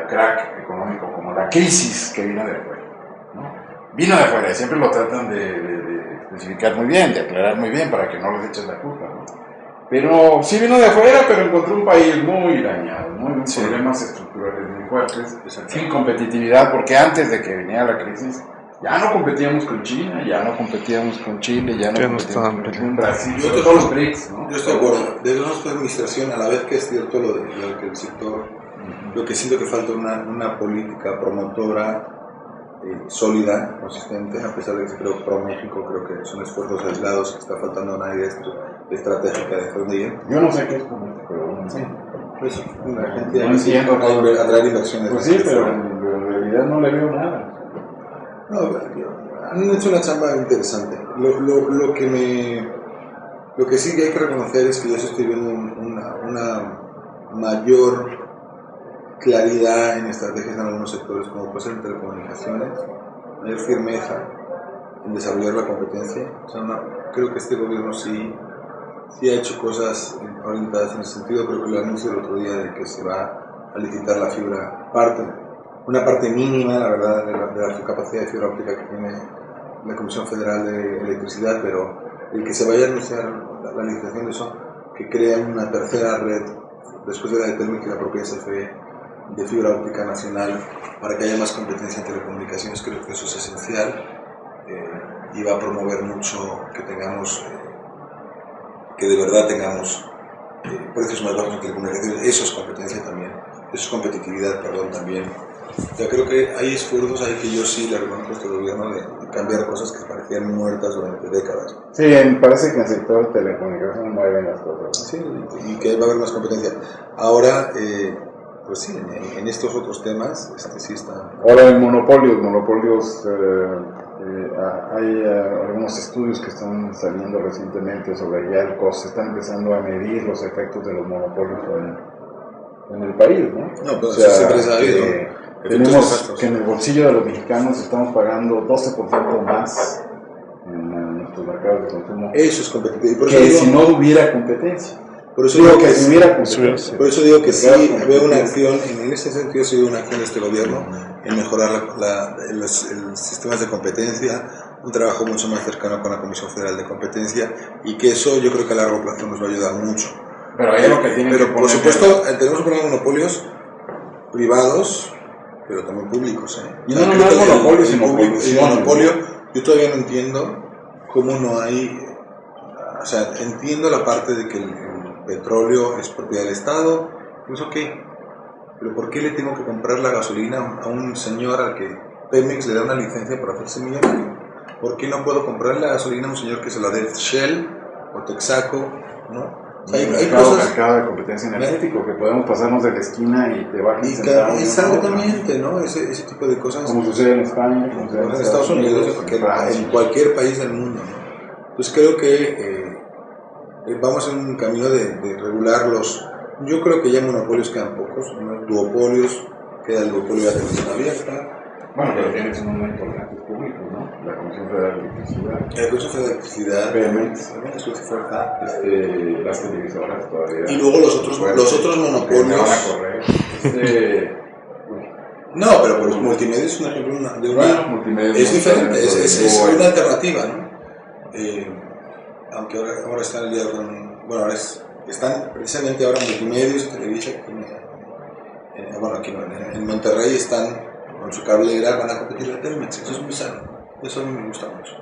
crack económico, como la crisis que vino de afuera, ¿no? Vino de afuera, y siempre lo tratan de especificar muy bien, de aclarar muy bien, para que no les eches la culpa, ¿no? Pero sí vino de afuera, pero encontró un país muy dañado, muy problemas estructurales muy fuertes, sin competitividad, porque antes de que viniera la crisis, ya no competíamos con China, ya no competíamos con Chile, ya no competíamos con Brasil, sobre todo los BRICS, ¿no? Yo estoy de acuerdo. Desde nuestra administración, a la vez que es cierto lo que el sector, lo que siento que falta una política promotora sólida, consistente, a pesar de que creo pro México, creo que son esfuerzos aislados, que está faltando una idea estratégica de dónde ir. Yo no sé qué es político, pero no sé. Pues la gente no entiendo atraer inversiones. Pues sí, pero en realidad no le veo nada. No, han hecho una chamba interesante. Lo que sí que hay que reconocer es que yo estoy viendo una mayor claridad en estrategias en algunos sectores, como puede ser en telecomunicaciones, mayor firmeza en desarrollar la competencia. O sea, creo que este gobierno sí ha hecho cosas orientadas en ese sentido. Creo que lo anunció el otro día de que se va a licitar la fibra, una parte mínima, la verdad, de la capacidad de fibra óptica que tiene la Comisión Federal de Electricidad, pero el que se vaya a anunciar la licitación de eso, que crea una tercera red, después de la de Telmex y la propia SFE, de fibra óptica nacional, para que haya más competencia en telecomunicaciones. Creo que eso es esencial y va a promover mucho que tengamos, que de verdad tengamos precios más bajos en telecomunicaciones. Eso es competencia también, eso es competitividad, perdón, también. Ya creo que hay esfuerzos ahí que yo sí le reconozco a este gobierno de cambiar cosas que parecían muertas durante décadas. Sí, me parece que en el sector de telecomunicaciones mueven las cosas. Sí, y que va a haber más competencia. Ahora, pues sí, en estos otros temas, sí está. Ahora en monopolios, hay algunos estudios que están saliendo recientemente sobre ya se están empezando a medir los efectos de los monopolios en el país, ¿no? No, pero eso siempre se ha habido. Tenemos que en el bolsillo de los mexicanos estamos pagando 12% más en nuestros mercados de consumo. Eso es competitivo. Que si no hubiera competencia. Por eso digo que sí veo una acción, en ese sentido sí veo una acción de este gobierno en mejorar los sistemas de competencia, un trabajo mucho más cercano con la Comisión Federal de Competencia, y que eso yo creo que a largo plazo nos va a ayudar mucho. Pero por supuesto tenemos que poner monopolios privados, pero también públicos. Y no monopolios, sino monopolio. Yo todavía no entiendo cómo no hay, o sea, entiendo la parte de que el petróleo es propiedad del Estado, pues ok, pero ¿por qué le tengo que comprar la gasolina a un señor al que Pemex le da una licencia para hacerse millonario? ¿Por qué no puedo comprarle la gasolina a un señor que se la dé Shell o Texaco, ¿no? Hay mercado de competencia energético, que podemos pasarnos de la esquina y te bajan centavos. Exactamente, ¿no? Ese tipo de cosas. Como sucede en España, como sucede en Estados Unidos, en cualquier país del mundo, ¿no? Entonces creo que vamos en un camino de regular yo creo que ya monopolios quedan pocos, ¿no? Duopolios, queda el duopolio de la televisión abierta. Bueno, pero tienes un momento importante público, ¿no? La Comisión Federal de Electricidad. La Comisión Federal de Electricidad. Pemex, las televisoras todavía. Y luego los otros monopolios. No, pero por los multimedia es un ejemplo de una. Es diferente, es una alternativa, ¿no? Aunque ahora están liados con. Bueno, están precisamente ahora multimedios, televisión. Bueno, aquí en Monterrey están con su cablera, van a competir la Telmex. Eso es muy sano, eso a mí me gusta mucho.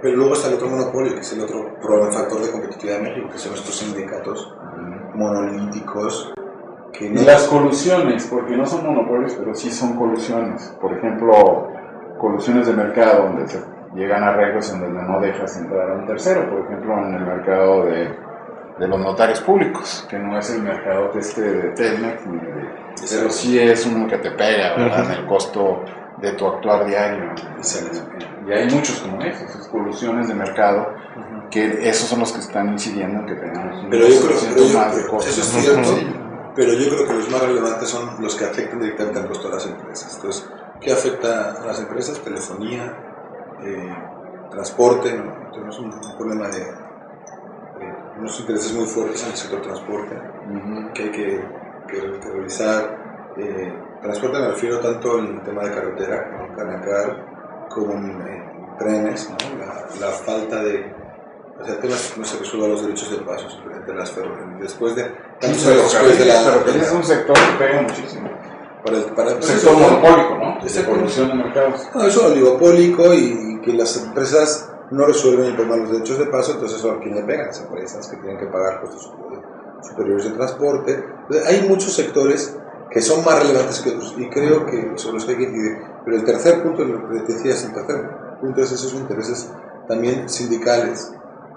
Pero luego está el otro monopolio, que es el otro factor de competitividad de México, que son estos sindicatos monolíticos. Y las colusiones, porque no son monopolios, pero sí son colusiones. Por ejemplo, colusiones de mercado, donde se llegan a arreglos en donde no dejas entrar a un tercero. Por ejemplo, en el mercado de los notarios públicos, que no es el mercado de Telmex, pero sí es uno que te pega, ¿verdad? En el costo de tu actuar diario. Y hay muchos como esas colusiones de mercado, que esos son los que están incidiendo en que tengamos un 2% más de costos. Eso es cierto, pero yo creo que los más relevantes son los que afectan directamente al costo de las empresas. Entonces, ¿qué afecta a las empresas? Telefonía, transporte. Tenemos un problema de unos intereses muy fuertes en el sector transporte, que hay que que revisar. Transporte me refiero tanto en el tema de carretera, como en Canacar, como en trenes, ¿no? La falta de... O sea, el tema no se resuelve los derechos de paso, simplemente las ferrovías. Después de es un sector que pega muchísimo. Para un sector monopólico, ¿no? De producción de mercados. No, eso es oligopólico y que las empresas no resuelven el problema de los derechos de paso, entonces eso a quién le pegan, las empresas que tienen que pagar costos superiores de transporte. Entonces, hay muchos sectores que son más relevantes que otros y creo que sobre los que hay que incidir. Pero el tercer punto, lo que te decías, el tercer punto es esos intereses también sindicales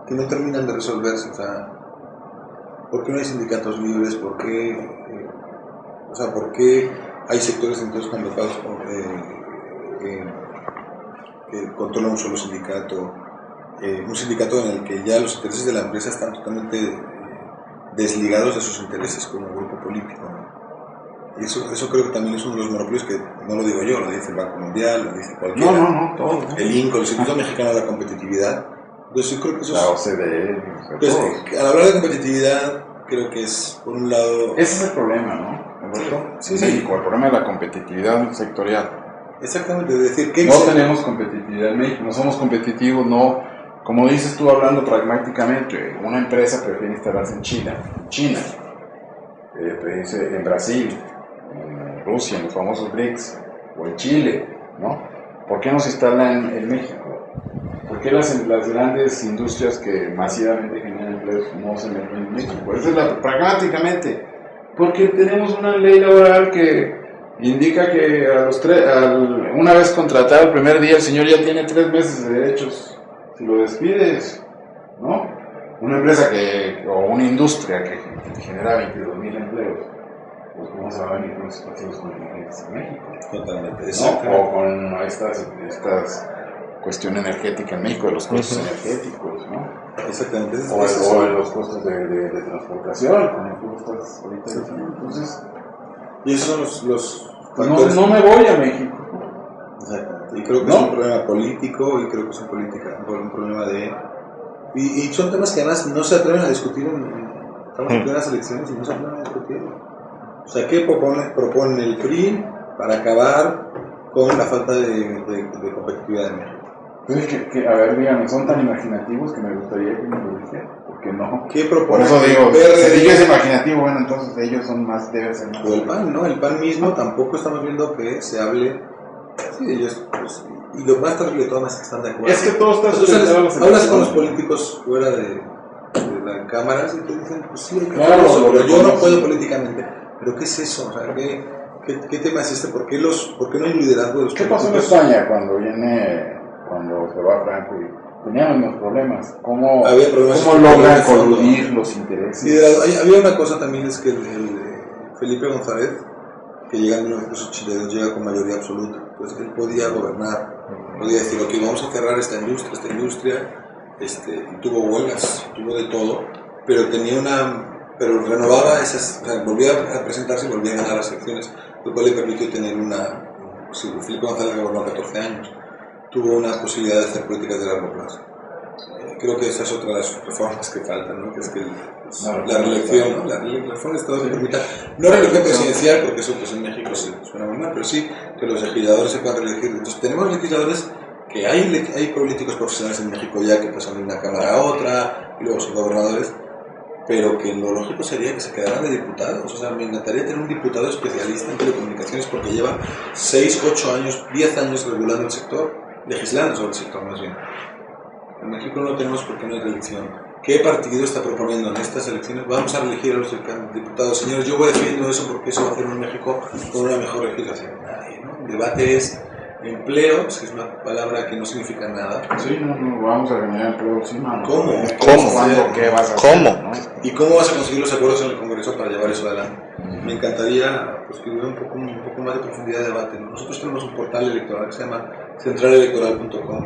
que no terminan de resolverse. O sea, ¿por qué no hay sindicatos libres? ¿Por qué hay sectores entonces convocados que controlan un solo sindicato? Un sindicato en el que ya los intereses de la empresa están totalmente desligados de sus intereses como grupo político, ¿no? Y eso creo que también es uno de los monopolios que no lo digo yo, lo dice el Banco Mundial, lo dice cualquiera. No, todo. El INCO, el Instituto Mexicano de la Competitividad. Entonces yo creo que eso la OCDE. Al hablar de competitividad, creo que es, por un lado... Ese es el problema, ¿no, Alberto? Sí. México, el problema de la competitividad sectorial. Exactamente, es decir, que no tenemos competitividad en México, no somos competitivos, no... Como dices tú, hablando pragmáticamente, una empresa prefiere instalarse en China, en Brasil, en Rusia, en los famosos BRICS, o en Chile, ¿no? ¿Por qué no se instala en México? ¿Por qué las grandes industrias que masivamente generan empleos no se meten en México? Esa es pragmáticamente, porque tenemos una ley laboral que indica que una vez contratado el primer día el señor ya tiene 3 meses de derechos. Si lo despides, ¿no? Una empresa o una industria que genera 22,000 empleos, pues ¿cómo se va a venir con esos partidos contingentes en México? Totalmente, ¿No? O con estas cuestión energética en México, de los costos energéticos, ¿no? Exactamente. O de los costos de transportación, como tú estás ahorita diciendo. Entonces, y esos son los factores. No me voy a México. Exacto. Y creo que es un problema político y creo que es un problema de... Y son temas que además no se atreven a discutir estamos en plenas elecciones y no se atreven a discutirlo. O sea, ¿qué propone el PRI para acabar con la falta de competitividad en México? Entonces, a ver, dígame, son tan imaginativos que me gustaría que me lo dijeran, porque no. ¿Qué propone? Por eso digo, si es imaginativo, bueno, entonces ellos deben ser más. O el PAN, ¿no? El PAN mismo tampoco estamos viendo que se hable. Sí, ellos, pues, y lo más terrible de todo es que están de acuerdo. Es que todo está sucediendo. Hablas con los políticos fuera de las cámaras y te dicen, pues sí, hay que claro, pero yo no puedo políticamente. ¿Pero qué es eso? O sea, ¿qué tema es este? ¿Por qué no hay liderazgo de los políticos? ¿Qué pasó en España cuando se va Franco y tenían unos problemas? ¿Cómo logran coludir los intereses? Había una cosa también, es que el Felipe González, que llega en 1982, llega con mayoría absoluta. Pues él podía gobernar, podía decir, ok, vamos a cerrar esta industria, y tuvo huelgas, tuvo de todo, pero renovaba esas, o sea, volvía a presentarse y volvía a ganar las elecciones, lo cual le permitió tener Felipe González gobernó 14 años, tuvo una posibilidad de hacer políticas de largo plazo. Creo que esa es otra de las reformas que faltan, ¿no? Que es que la reelección, ¿no? La reforma de Estado se permita, no reelección presidencial, porque eso pues en México suena muy mal, pero sí que los legisladores se puedan reelegir. Entonces tenemos legisladores que hay políticos profesionales en México ya que pasan de una cámara a otra y luego son gobernadores, pero que lo lógico sería que se quedaran de diputados. O sea, me encantaría tener un diputado especialista en telecomunicaciones porque lleva 6, 8 años, 10 años regulando el sector, legislando sobre el sector más bien. En México no lo tenemos porque no hay reelección. ¿Qué partido está proponiendo en estas elecciones? Vamos a reelegir a los diputados. Señores, yo voy defendiendo eso porque eso va a hacer un México con una mejor legislación. Nadie, ¿no? El debate es empleos, que es una palabra que no significa nada. Sí, no vamos a generar empleo. Sí, no. ¿Cómo? ¿Qué vas a hacer? ¿Cómo? ¿Y cómo vas a conseguir los acuerdos en el Congreso para llevar eso adelante? Me encantaría que hubiera un poco más de profundidad de debate, ¿no? Nosotros tenemos un portal electoral que se llama centralelectoral.com.